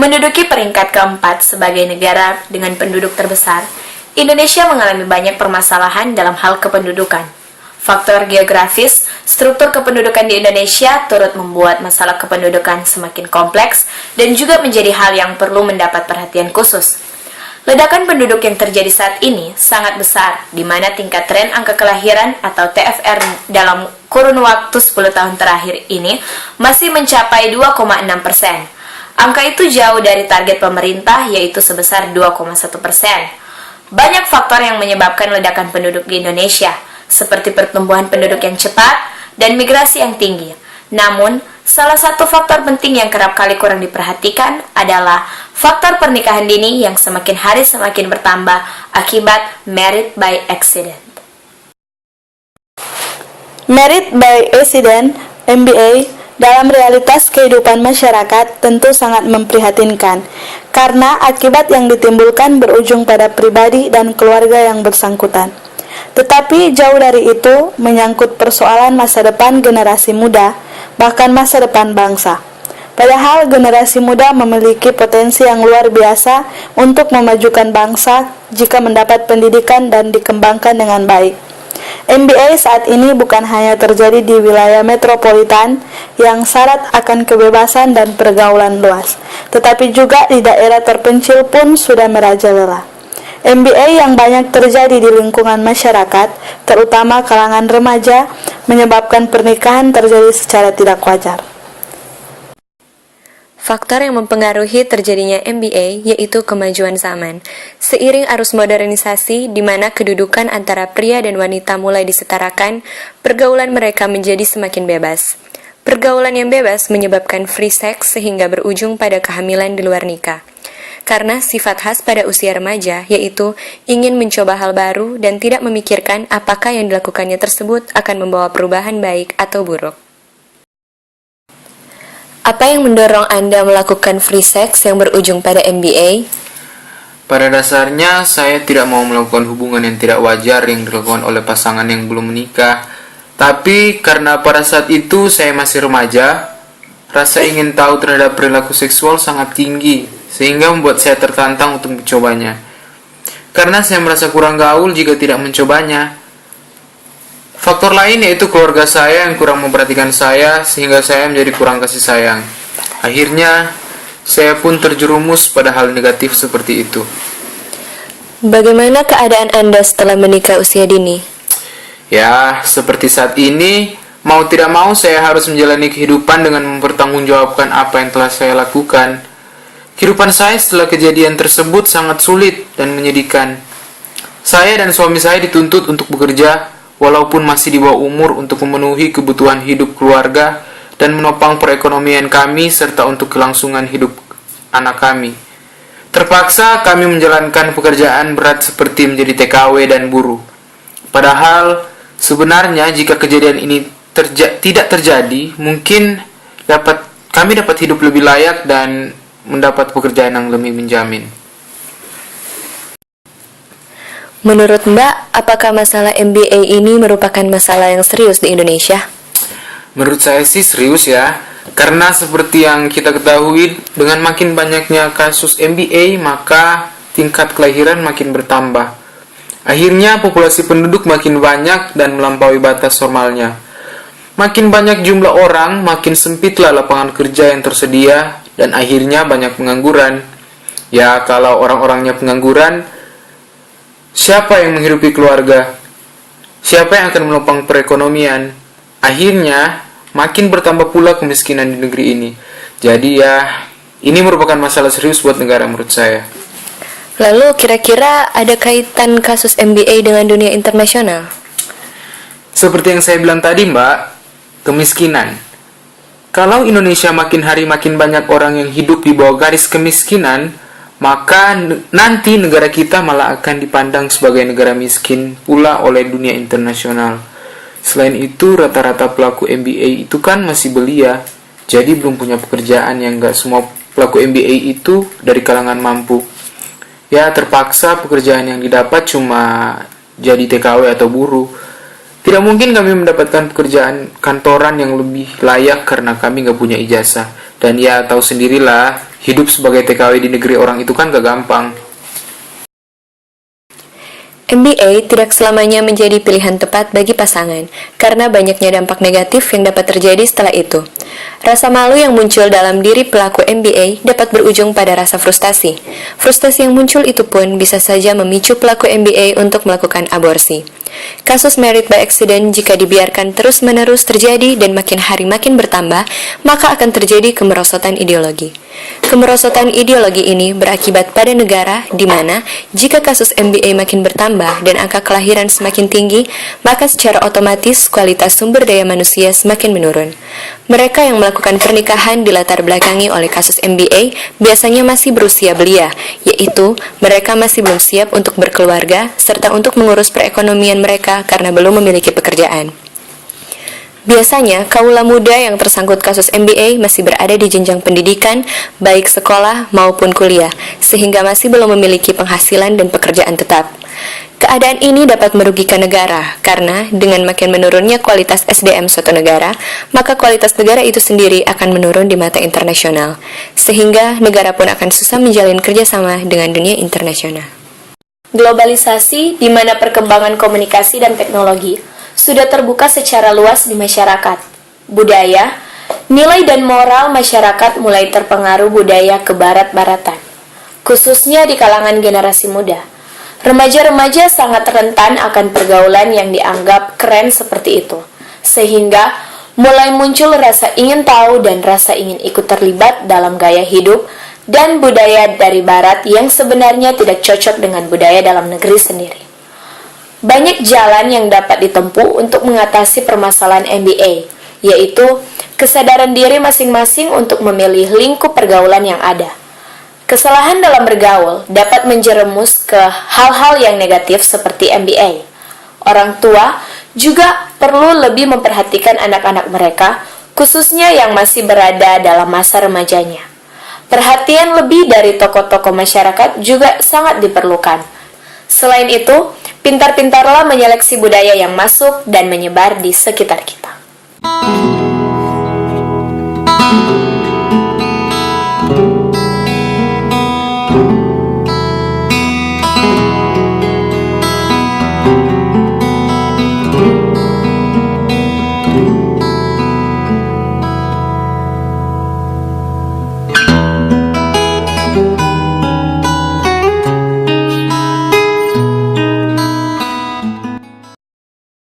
Menduduki peringkat keempat sebagai negara dengan penduduk terbesar, Indonesia mengalami banyak permasalahan dalam hal kependudukan. Faktor geografis, struktur kependudukan di Indonesia turut membuat masalah kependudukan semakin kompleks dan juga menjadi hal yang perlu mendapat perhatian khusus. Ledakan penduduk yang terjadi saat ini sangat besar, di mana tingkat tren angka kelahiran atau TFR dalam kurun waktu 10 tahun terakhir ini masih mencapai 2,6%. Angka itu jauh dari target pemerintah, yaitu sebesar 2,1%. Banyak faktor yang menyebabkan ledakan penduduk di Indonesia, seperti pertumbuhan penduduk yang cepat dan migrasi yang tinggi. Namun, salah satu faktor penting yang kerap kali kurang diperhatikan adalah faktor pernikahan dini yang semakin hari semakin bertambah akibat married by accident. Married by accident, MBA, dalam realitas kehidupan masyarakat tentu sangat memprihatinkan, karena akibat yang ditimbulkan berujung pada pribadi dan keluarga yang bersangkutan. Tetapi jauh dari itu, menyangkut persoalan masa depan generasi muda, bahkan masa depan bangsa. Padahal generasi muda memiliki potensi yang luar biasa untuk memajukan bangsa jika mendapat pendidikan dan dikembangkan dengan baik. MBA saat ini bukan hanya terjadi di wilayah metropolitan yang syarat akan kebebasan dan pergaulan luas, tetapi juga di daerah terpencil pun sudah merajalela. MBA yang banyak terjadi di lingkungan masyarakat, terutama kalangan remaja, menyebabkan pernikahan terjadi secara tidak wajar. Faktor yang mempengaruhi terjadinya MBA yaitu kemajuan zaman. Seiring arus modernisasi di mana kedudukan antara pria dan wanita mulai disetarakan, pergaulan mereka menjadi semakin bebas. Pergaulan yang bebas menyebabkan free sex sehingga berujung pada kehamilan di luar nikah. Karena sifat khas pada usia remaja yaitu ingin mencoba hal baru dan tidak memikirkan apakah yang dilakukannya tersebut akan membawa perubahan baik atau buruk. Apa yang mendorong Anda melakukan free sex yang berujung pada MBA? Pada dasarnya, saya tidak mau melakukan hubungan yang tidak wajar yang dilakukan oleh pasangan yang belum menikah. Tapi karena pada saat itu saya masih remaja, rasa ingin tahu terhadap perilaku seksual sangat tinggi, sehingga membuat saya tertantang untuk mencobanya. Karena saya merasa kurang gaul jika tidak mencobanya. Faktor lain yaitu keluarga saya yang kurang memperhatikan saya sehingga saya menjadi kurang kasih sayang. Akhirnya, saya pun terjerumus pada hal negatif seperti itu. Bagaimana keadaan Anda setelah menikah usia dini? Ya, seperti saat ini, mau tidak mau saya harus menjalani kehidupan dengan mempertanggungjawabkan apa yang telah saya lakukan. Kehidupan saya setelah kejadian tersebut sangat sulit dan menyedihkan. Saya dan suami saya dituntut untuk bekerja walaupun masih di bawah umur untuk memenuhi kebutuhan hidup keluarga dan menopang perekonomian kami serta untuk kelangsungan hidup anak kami. Terpaksa kami menjalankan pekerjaan berat seperti menjadi TKW dan buruh. Padahal sebenarnya jika kejadian ini tidak terjadi, mungkin kami dapat hidup lebih layak dan mendapat pekerjaan yang lebih menjamin. Menurut Mbak, apakah masalah MBA ini merupakan masalah yang serius di Indonesia? Menurut saya sih serius ya, karena seperti yang kita ketahui, dengan makin banyaknya kasus MBA, maka tingkat kelahiran makin bertambah. Akhirnya populasi penduduk makin banyak dan melampaui batas normalnya. Makin banyak jumlah orang, makin sempitlah lapangan kerja yang tersedia, dan akhirnya banyak pengangguran. Ya, kalau orang-orangnya pengangguran, siapa yang menghidupi keluarga? Siapa yang akan menopang perekonomian? Akhirnya, makin bertambah pula kemiskinan di negeri ini. Jadi ya, ini merupakan masalah serius buat negara menurut saya. Lalu kira-kira ada kaitan kasus MBA dengan dunia internasional? Seperti yang saya bilang tadi, Mbak, kemiskinan. Kalau Indonesia makin hari makin banyak orang yang hidup di bawah garis kemiskinan, maka nanti negara kita malah akan dipandang sebagai negara miskin pula oleh dunia internasional. Selain itu, rata-rata pelaku MBA itu kan masih belia, jadi belum punya pekerjaan. Yang gak semua pelaku MBA itu dari kalangan mampu. Ya, terpaksa pekerjaan yang didapat cuma jadi TKW atau buruh. Tidak mungkin kami mendapatkan pekerjaan kantoran yang lebih layak karena kami nggak punya ijazah. Dan ya tahu sendirilah, hidup sebagai TKW di negeri orang itu kan gak gampang. MBA tidak selamanya menjadi pilihan tepat bagi pasangan, karena banyaknya dampak negatif yang dapat terjadi setelah itu. Rasa malu yang muncul dalam diri pelaku MBA dapat berujung pada rasa frustasi. Frustasi yang muncul itu pun bisa saja memicu pelaku MBA untuk melakukan aborsi. Kasus married by accident jika dibiarkan terus-menerus terjadi dan makin hari makin bertambah, maka akan terjadi kemerosotan ideologi. Kemerosotan ideologi ini berakibat pada negara di mana jika kasus MBA makin bertambah dan angka kelahiran semakin tinggi, maka secara otomatis kualitas sumber daya manusia semakin menurun. Mereka yang melakukan pernikahan dilatar belakangi oleh kasus MBA biasanya masih berusia belia, yaitu mereka masih belum siap untuk berkeluarga serta untuk mengurus perekonomian mereka karena belum memiliki pekerjaan. Biasanya, kaula muda yang tersangkut kasus MBA masih berada di jenjang pendidikan, baik sekolah maupun kuliah, sehingga masih belum memiliki penghasilan dan pekerjaan tetap. Keadaan ini dapat merugikan negara, karena dengan makin menurunnya kualitas SDM suatu negara, maka kualitas negara itu sendiri akan menurun di mata internasional, sehingga negara pun akan susah menjalin kerjasama dengan dunia internasional. Globalisasi, di mana perkembangan komunikasi dan teknologi sudah terbuka secara luas di masyarakat. Budaya, nilai dan moral masyarakat mulai terpengaruh budaya kebarat-baratan, khususnya di kalangan generasi muda. Remaja-remaja sangat rentan akan pergaulan yang dianggap keren seperti itu, sehingga mulai muncul rasa ingin tahu dan rasa ingin ikut terlibat dalam gaya hidup dan budaya dari barat yang sebenarnya tidak cocok dengan budaya dalam negeri sendiri. Banyak jalan yang dapat ditempuh untuk mengatasi permasalahan MBA, yaitu kesadaran diri masing-masing untuk memilih lingkup pergaulan yang ada. Kesalahan dalam bergaul dapat menjerumus ke hal-hal yang negatif seperti MBA. Orang tua juga perlu lebih memperhatikan anak-anak mereka, khususnya yang masih berada dalam masa remajanya. Perhatian lebih dari tokoh-tokoh masyarakat juga sangat diperlukan. Selain itu, pintar-pintarlah menyeleksi budaya yang masuk dan menyebar di sekitar kita.